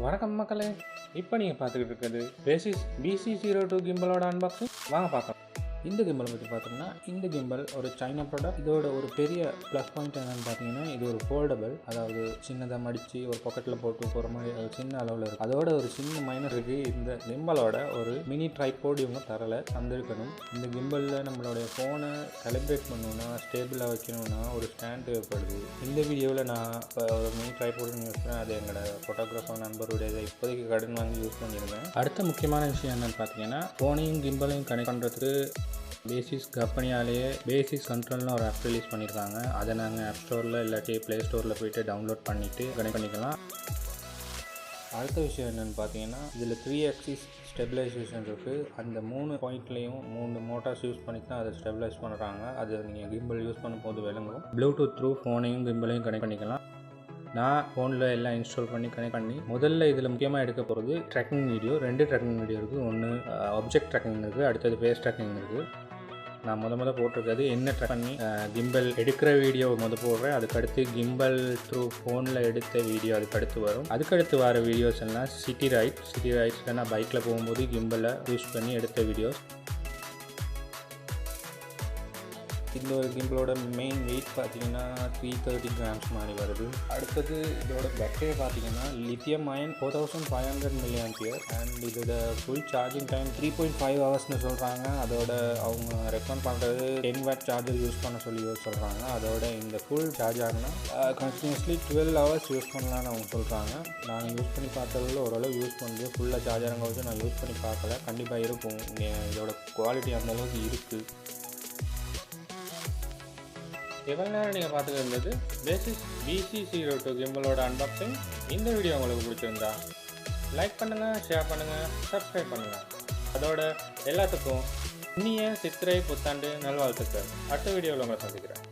வணக்கம் மக்களே, இப்போ நீங்கள் பார்த்துக்கிட்டு இருக்கிறது பேசிஸ் BC02 கிம்பலோட அன்பாக்சிங். வாங்க பார்க்கலாம். இந்த கிம்பல் பற்றி பார்த்தோம்னா, இந்த கிம்பல் ஒரு சைனா ப்ராடக்ட். இதோட ஒரு பெரிய ப்ளஸ் பாயிண்ட் என்னென்னு பார்த்தீங்கன்னா, இது ஒரு ஃபோல்டபிள், அதாவது சின்னதாக மடித்து ஒரு பாக்கெட்டில் போட்டு போகிற மாதிரி ஒரு சின்ன அளவில் இருக்குது. அதோட ஒரு சின்ன மைனர் இருக்குது, இந்த கிம்பலோட ஒரு மினி ட்ரைபோர்ட் இவங்க தரலை, தந்திருக்கணும். இந்த கிம்பலில் நம்மளுடைய ஃபோனை செலிப்ரேட் பண்ணணுன்னா, ஸ்டேபிளாக வைக்கணும்னா ஒரு ஸ்டாண்ட் தேவைப்படுது. இந்த வீடியோவில் நான் இப்போ ஒரு மினி ட்ரைபோர்ட் யூஸ் பண்ணேன். அது எங்களோட ஃபோட்டோகிராஃபர் நண்பருடைய இப்போதைக்கு கடன் வாங்கி யூஸ் பண்ணியிருந்தேன். அடுத்த முக்கியமான விஷயம் என்னென்னு பார்த்தீங்கன்னா, ஃபோனையும் கிம்பலையும் கனெக்ட் பண்ணுறதுக்கு பேசிஸ் கம்பெனியாலேயே பேசிஸ் கண்ட்ரோல்னு ஒரு ஆப் ரிலீஸ் பண்ணியிருக்காங்க. அதை நாங்கள் ஆப் ஸ்டோரில் இல்லாட்டி ப்ளே ஸ்டோரில் போய்ட்டு டவுன்லோட் பண்ணிவிட்டு கனெக்ட் பண்ணிக்கலாம். அடுத்த விஷயம் என்னென்னு பார்த்தீங்கன்னா, இதில் 3 ஆக்சிஸ் ஸ்டெபிலைசேஷன் இருக்குது. அந்த 3 பாயிண்ட்லேயும் 3 மோட்டார்ஸ் யூஸ் பண்ணி தான் அதை ஸ்டெபிலைஸ் பண்ணுறாங்க. அது நீங்கள் கிம்பல் யூஸ் பண்ணும்போது விளங்கும். ப்ளூடூத் த்ரூ ஃபோனையும் கிம்பலையும் கனெக்ட் பண்ணிக்கலாம். நான் ஃபோனில் எல்லாம் இன்ஸ்டால் பண்ணி கனெக்ட் பண்ணி முதல்ல இதில் முக்கியமாக எடுக்க போகிறது ட்ராக்கிங் வீடியோ. 2 ட்ராக்கிங் வீடியோ இருக்குது. ஒன்று ஆப்ஜெக்ட் ட்ராக்கிங் இருக்குது, அடுத்தது ஃபேஸ் ட்ராக்கிங் இருக்குது. நான் போட்டிருக்கிறது என்ன ட்ராக் பண்ணி கிம்பல் எடுக்கிற வீடியோ போடுறேன். அதுக்கடுத்து கிம்பல் த்ரூ ஃபோனில் எடுத்த வீடியோ அதுக்கடுத்து வரும். அதுக்கடுத்து வர வீடியோஸ் எல்லாம் சிட்டி ரைட்ஸில் நான் பைக்கில் போகும்போது கிம்பலை யூஸ் பண்ணி எடுத்த வீடியோஸ். இந்த ஒரு கிம்பலோட மெயின் வெயிட் பார்த்தீங்கன்னா 330 கிராம்ஸ் மாதிரி வருது. அடுத்தது இதோட பேட்டரி பார்த்தீங்கன்னா லித்தியம் அயன் 4500 mAh அண்ட் இதோட ஃபுல் சார்ஜிங் டைம் 3.5 ஹவர்ஸ்னு சொல்கிறாங்க. அதோட அவங்க ரெக்கமெண்ட் பண்ணுறது 10 வாட் சார்ஜர் யூஸ் பண்ண சொல்லி சொல்கிறாங்க. அதோட இந்த ஃபுல் சார்ஜ் ஆகுனா கண்டினியூஸ்லி 12 ஹவர்ஸ் யூஸ் பண்ணலான்னு அவங்க சொல்கிறாங்க. நான் யூஸ் பண்ணி பார்த்ததில் ஓரளவு யூஸ் பண்ணுறது ஃபுல்லாக சார்ஜருங்க வச்சு நான் யூஸ் பண்ணி பார்க்கல. கண்டிப்பாக இருக்கும், இதோட குவாலிட்டி அந்தளவுக்கு இருக்குது. எவ்வளோ நேரம் நீங்கள் பார்த்துட்டு இருந்தது பேசிஸ் BC02 கிம்பலோட அன்பாக்சிங். இந்த வீடியோ உங்களுக்கு பிடிச்சிருந்தா லைக் பண்ணுங்கள், ஷேர் பண்ணுங்கள், சப்ஸ்கிரைப் பண்ணுங்கள். அதோட எல்லாத்துக்கும் இனிய சித்திரை புத்தாண்டு நல்வாழ்த்துக்கள். அடுத்த வீடியோவில் உங்களை சந்திக்கிறேன்.